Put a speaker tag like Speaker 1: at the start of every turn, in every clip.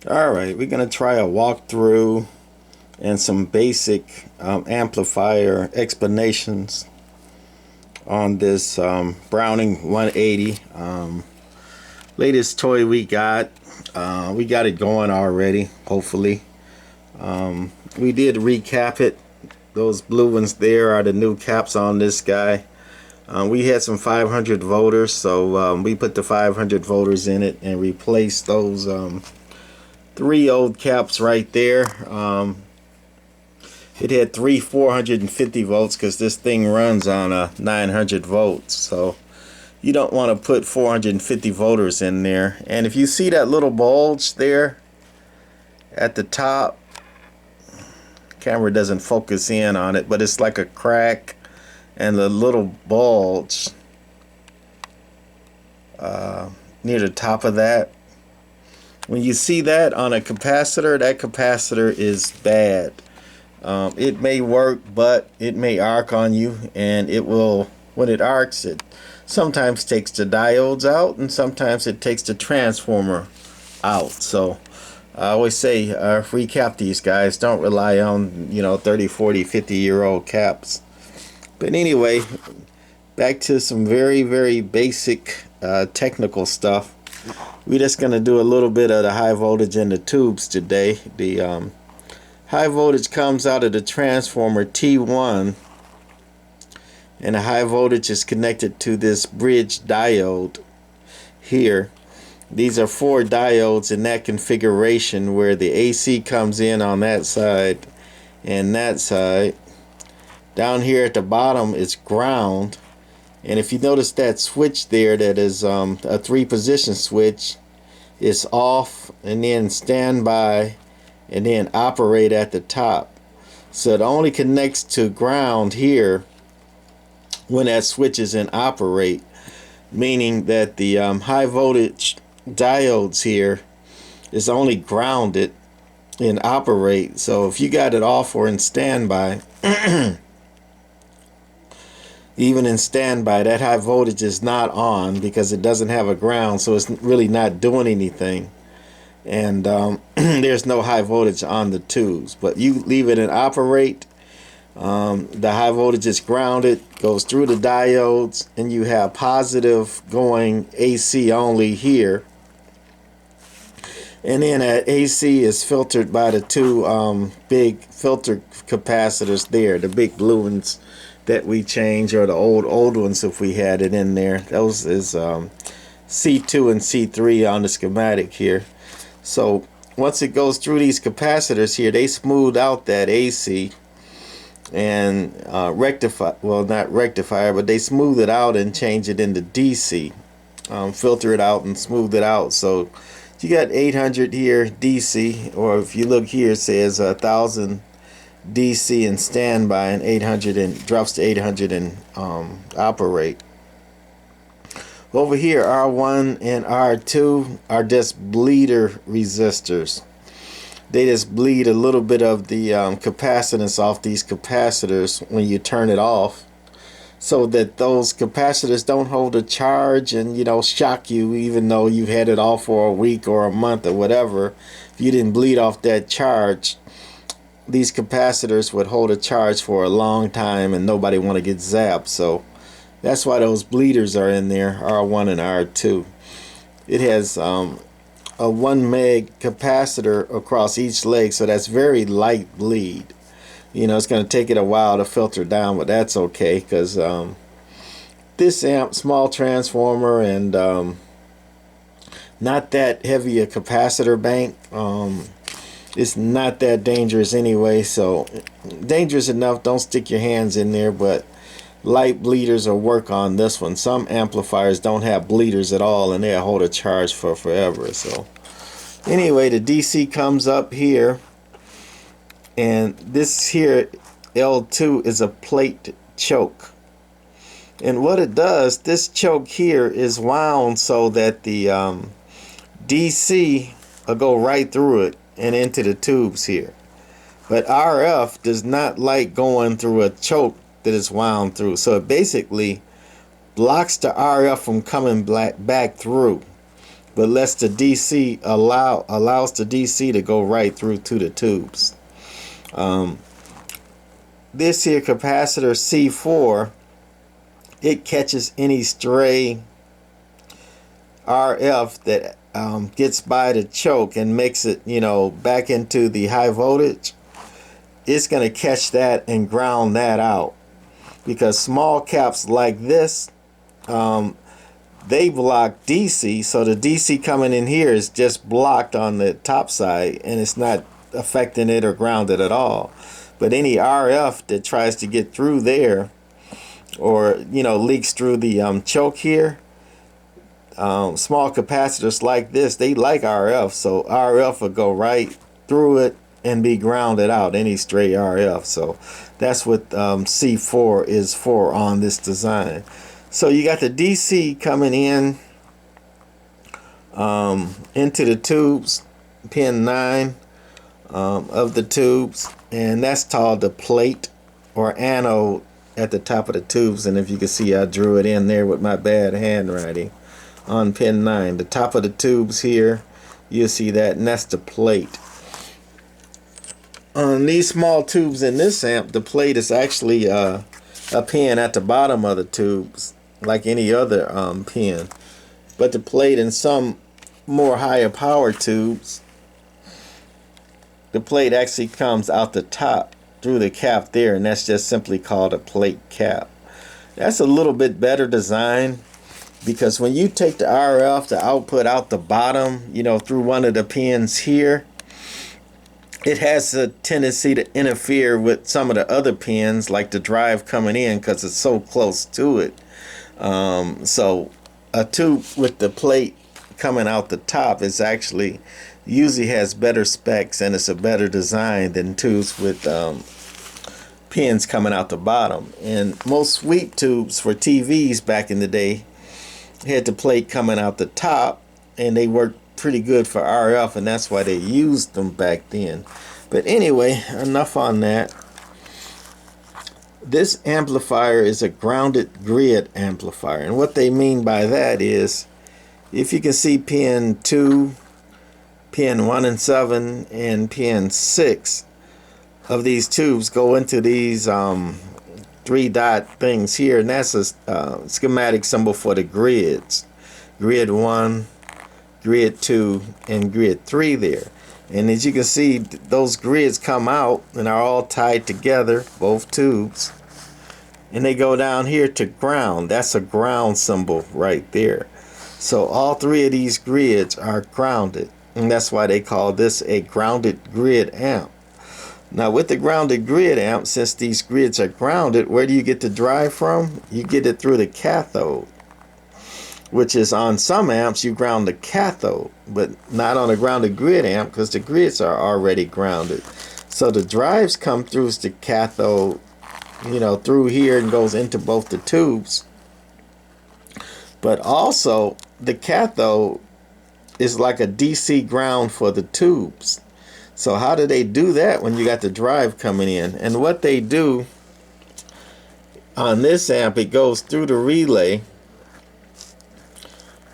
Speaker 1: Alright, we're going to try a walkthrough and some basic amplifier explanations on this Browning 180. Latest toy we got. We got it going already, hopefully. We did recap it. Those blue ones there are the new caps on this guy. We had some 500 voters, so we put the 500 voters in it and replaced those three old caps right there. It had three 450 volts because this thing runs on 900 volts, so you don't want to put 450 voters in there. And if you see that little bulge there at the top, camera doesn't focus in on it, but it's like a crack and the little bulge near the top of that. When you see that on a capacitor, that capacitor is bad. It may work, but it may arc on you, and it will, when it arcs, it sometimes takes the diodes out, and sometimes it takes the transformer out. So I always say, recap these guys. Don't rely on, 30, 40, 50-year-old caps. But anyway, back to some very, very basic technical stuff. We're just going to do a little bit of the high voltage in the tubes today. The high voltage comes out of the transformer T1, and the high voltage is connected to this bridge diode here. These are 4 diodes in that configuration where the AC comes in on that side and that side. Down here at the bottom is ground. And if you notice that switch there, that is a 3-position switch, is off and then standby and then operate at the top. So it only connects to ground here when that switch is in operate, meaning that the high voltage diodes here is only grounded in operate. So if you got it off or in standby, even in standby, that high voltage is not on because it doesn't have a ground, so it's really not doing anything. And there's no high voltage on the tubes. But you leave it in operate, the high voltage is grounded, goes through the diodes, and you have positive going AC only here. And then that AC is filtered by the 2 big filter capacitors there, the big blue ones that we change, or the old ones if we had it in there. Those is C2 and C3 on the schematic here. So once it goes through these capacitors here, they smooth out that AC and rectify, well, not rectifier, but they smooth it out and change it into DC, filter it out and smooth it out. So you got 800 here DC, or if you look here, it says 1000 DC and standby, and 800 and drops to 800 and operate. Over here, R1 and R2 are just bleeder resistors. They just bleed a little bit of the capacitance off these capacitors when you turn it off, so that those capacitors don't hold a charge and shock you, even though you had it off for a week or a month or whatever. If you didn't bleed off that charge, these capacitors would hold a charge for a long time and nobody want to get zapped. So that's why those bleeders are in there, R1 and R2. It has a 1 meg capacitor across each leg, so that's very light bleed. It's going to take it a while to filter down, but that's okay, because this amp, small transformer, and not that heavy a capacitor bank, it's not that dangerous anyway. So dangerous enough, don't stick your hands in there, but light bleeders will work on this one. Some amplifiers don't have bleeders at all, and they'll hold a charge for forever. So anyway, the DC comes up here, and this here L2 is a plate choke. And what it does, this choke here is wound so that the DC will go right through it and into the tubes here. But RF does not like going through a choke that is wound through, so it basically blocks the RF from coming back through. but lets the DC allows the DC to go right through to the tubes. This here capacitor C4, it catches any stray RF that gets by the choke and makes it, you know, back into the high voltage. It's going to catch that and ground that out, because small caps like this, they block DC, so the DC coming in here is just blocked on the top side and it's not affecting it or grounded at all. But any RF that tries to get through there, or, you know, leaks through the choke here, small capacitors like this, they like RF, so RF will go right through it and be grounded out, any stray RF. So that's what C4 is for on this design. So you got the DC coming in into the tubes, pin 9 of the tubes, and that's called the plate or anode at the top of the tubes. And if you can see, I drew it in there with my bad handwriting on pin 9. The top of the tubes here, you'll see that, and that's the plate. On these small tubes in this amp, the plate is actually a pin at the bottom of the tubes, like any other pin. But the plate in some more higher power tubes, the plate actually comes out the top through the cap there, and that's just simply called a plate cap. That's a little bit better design, because when you take the RF, the output out the bottom, you know, through one of the pins here, it has a tendency to interfere with some of the other pins, like the drive coming in, because it's so close to it. So a tube with the plate coming out the top is actually usually has better specs, and it's a better design than tubes with pins coming out the bottom. And most sweep tubes for TVs back in the day had the plate coming out the top, and they worked pretty good for RF, and that's why they used them back then. But anyway, enough on that. This amplifier is a grounded grid amplifier, and what they mean by that is, if you can see pin 2, pin 1 and 7, and pin 6 of these tubes go into these 3-dot things here, and that's a schematic symbol for the grids. Grid 1, grid 2, and grid 3 there. And as you can see, those grids come out and are all tied together, both tubes, and they go down here to ground. That's a ground symbol right there. So all 3 of these grids are grounded, and that's why they call this a grounded grid amp. Now with the grounded grid amp, since these grids are grounded, where do you get the drive from? You get it through the cathode, which is, on some amps you ground the cathode, but not on a grounded grid amp, because the grids are already grounded. So the drives come through the cathode, you know, through here, and goes into both the tubes. But also the cathode is like a DC ground for the tubes. So how do they do that when you got the drive coming in? And what they do on this amp, it goes through the relay.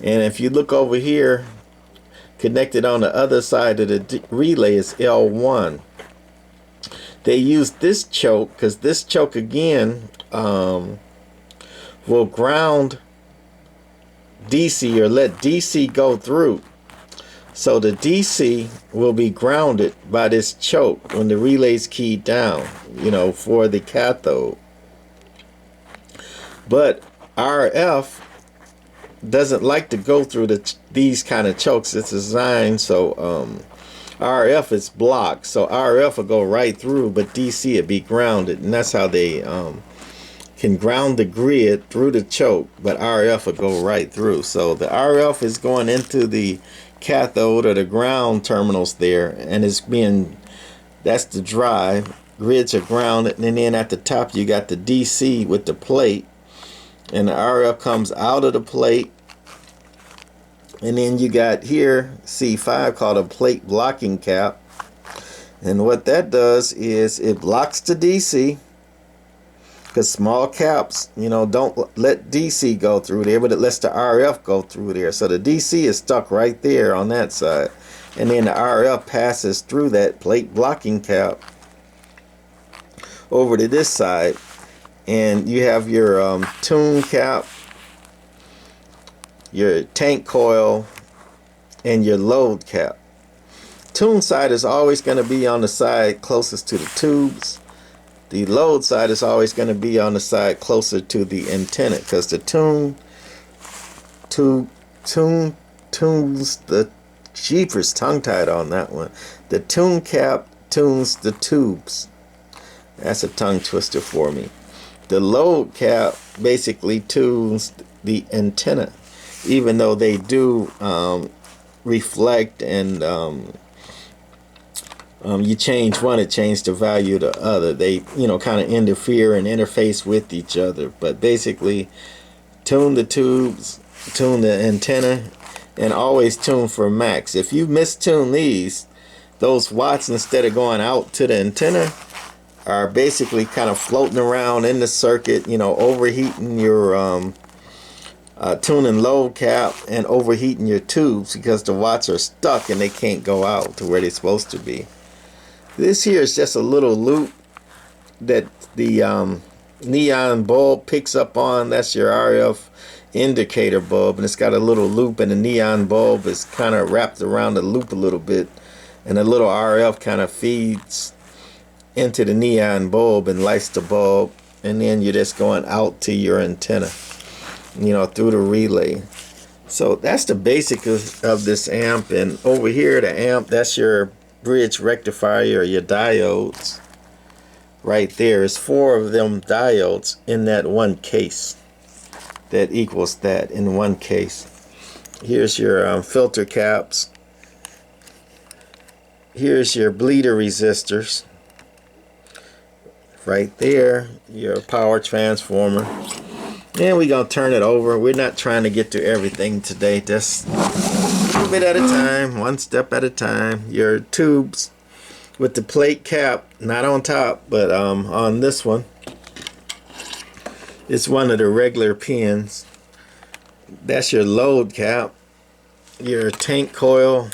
Speaker 1: And if you look over here, connected on the other side of the relay is L1. They use this choke because this choke again will ground DC, or let DC go through. So the DC will be grounded by this choke when the relay's keyed down, you know, for the cathode. But RF doesn't like to go through these kind of chokes. It's designed so RF is blocked, so RF will go right through, but DC will be grounded, and that's how they can ground the grid through the choke, but RF will go right through. So the RF is going into the cathode or the ground terminals there, and it's being, that's the drive. Grids are grounded, and then at the top you got the DC with the plate, and the RF comes out of the plate. And then you got here C5 called a plate blocking cap, and what that does is it blocks the DC, because small caps, you know, don't let DC go through there, but it lets the RF go through there. So the DC is stuck right there on that side, and then the RF passes through that plate blocking cap over to this side, and you have your tune cap, your tank coil, and your load cap. Tune side is always going to be on the side closest to the tubes. The load side is always going to be on the side closer to the antenna, because the tunes the jeepers, tongue-tied on that one. The tune cap tunes the tubes. That's a tongue twister for me. The load cap basically tunes the antenna, even though they do reflect, and you change one, it changes the value of the other. They, you know, kind of interfere and interface with each other. But basically, tune the tubes, tune the antenna, and always tune for max. If you mistune these, those watts, instead of going out to the antenna, are basically kind of floating around in the circuit, you know, overheating your tuning load cap and overheating your tubes, because the watts are stuck and they can't go out to where they're supposed to be. This here is just a little loop that the neon bulb picks up on. That's your RF indicator bulb, and it's got a little loop, and the neon bulb is kind of wrapped around the loop a little bit, and a little RF kind of feeds into the neon bulb and lights the bulb, and then you're just going out to your antenna, you know, through the relay. So that's the basic of this amp. And over here, the amp, that's your bridge rectifier, or your diodes. Right there is 4 of them diodes in that one case. That equals that in one case. Here's your filter caps. Here's your bleeder resistors. Right there, your power transformer. And we're going to turn it over. We're not trying to get to everything today. Just a little bit at a time, one step at a time. Your tubes with the plate cap, not on top, but on this one. It's one of the regular pins. That's your load cap. Your tank coil.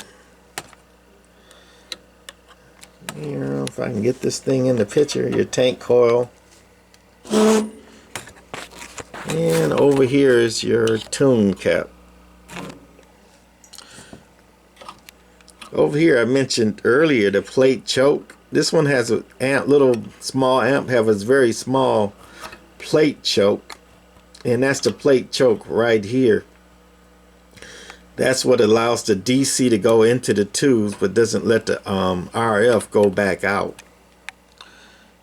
Speaker 1: You know, if I can get this thing in the picture, your tank coil. And over here is your tune cap. Over here, I mentioned earlier the plate choke. This one has a little small amp, have a very small plate choke, and that's the plate choke right here. That's what allows the DC to go into the tubes, but doesn't let the RF go back out.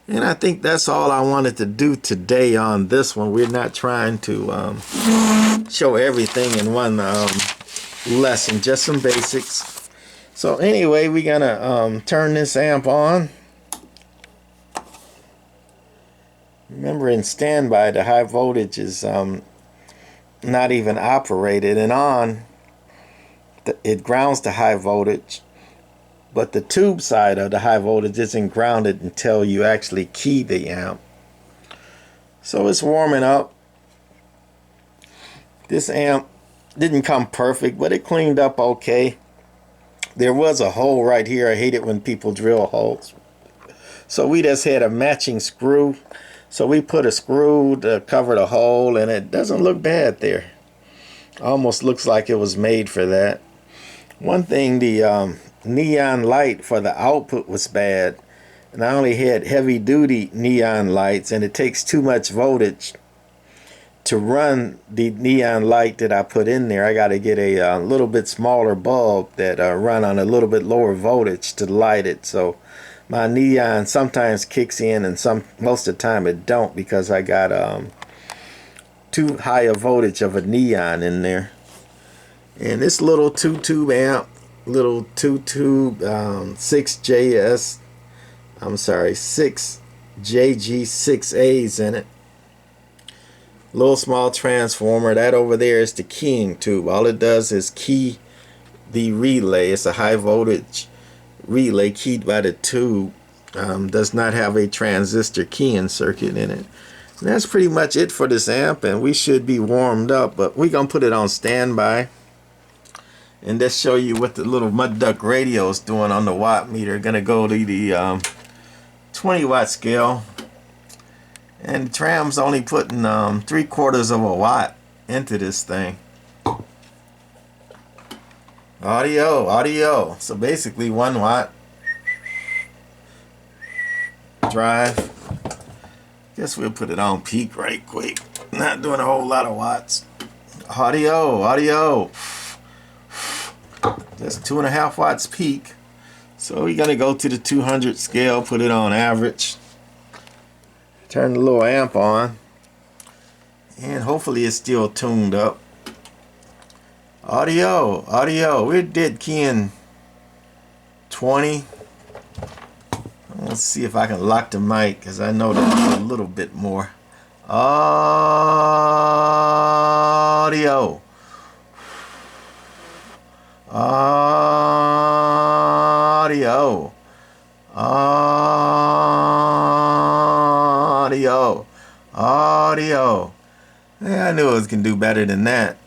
Speaker 1: And I think that's all I wanted to do today on this one. We're not trying to show everything in one lesson, just some basics. So anyway, we're gonna turn this amp on. Remember, in standby, the high voltage is not even operated, and on it grounds the high voltage, but the tube side of the high voltage isn't grounded until you actually key the amp. So it's warming up. This amp didn't come perfect, but it cleaned up okay. There was a hole right here. I hate it when people drill holes. So we just had a matching screw. So we put a screw to cover the hole, and it doesn't look bad there. Almost looks like it was made for that. One thing, the neon light for the output was bad, and I only had heavy duty neon lights, and it takes too much voltage to run the neon light that I put in there. I got to get a little bit smaller bulb that run on a little bit lower voltage to light it. So my neon sometimes kicks in, and most of the time it don't, because I got too high a voltage of a neon in there. And this little 2-tube amp, little 2-tube 6 JG6As in it. Little small transformer. That over there is the keying tube. All it does is key the relay. It's a high voltage relay keyed by the tube. Does not have a transistor keying circuit in it. That's pretty much it for this amp, and we should be warmed up, but we're gonna put it on standby and just show you what the little mud duck radio is doing on the watt meter. Gonna go to the 20 watt scale, and the tram's only putting 3/4 of a watt into this thing. Audio, so basically 1 watt. Drive. Guess we'll put it on peak right quick. Not doing a whole lot of watts. Audio. Just 2.5 watts peak. So we're gonna go to the 200 scale, put it on average. Turn the little amp on. And hopefully it's still tuned up. Audio. We're dead keying 20. Let's see if I can lock the mic, because I know that's a little bit more. Audio. Yeah, I knew it was gonna do better than that.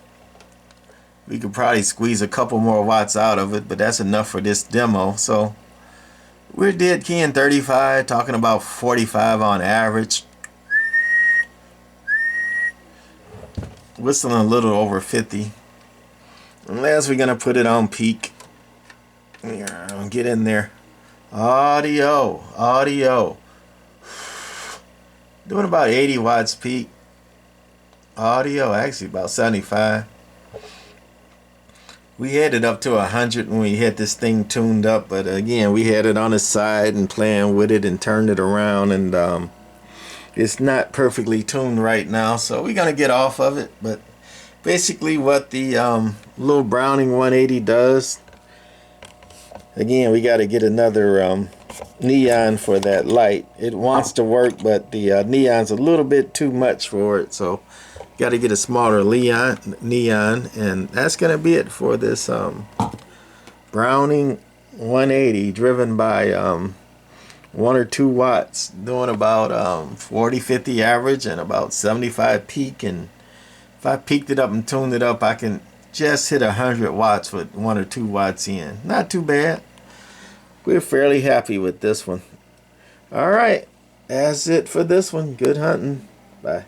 Speaker 1: We could probably squeeze a couple more watts out of it, but that's enough for this demo. So we're dead keying 35, talking about 45 on average. Whistling a little over 50. Unless we're gonna put it on peak. Yeah, get in there. Audio. Doing about 80 watts peak. Audio, actually about 75. We had it up to 100 when we had this thing tuned up, but again, we had it on the side and playing with it and turned it around, and it's not perfectly tuned right now, so we're gonna get off of it. But basically what the little Browning 180 does, again, we got to get another neon for that light. It wants to work, but the neon's a little bit too much for it, so got to get a smaller neon, and that's gonna be it for this Browning 180 driven by 1 or 2 watts, doing about 40-50 average and about 75 peak. And if I peaked it up and tuned it up, I can just hit 100 watts with 1 or 2 watts in. Not too bad. We're fairly happy with this one. All right, that's it for this one. Good hunting. Bye.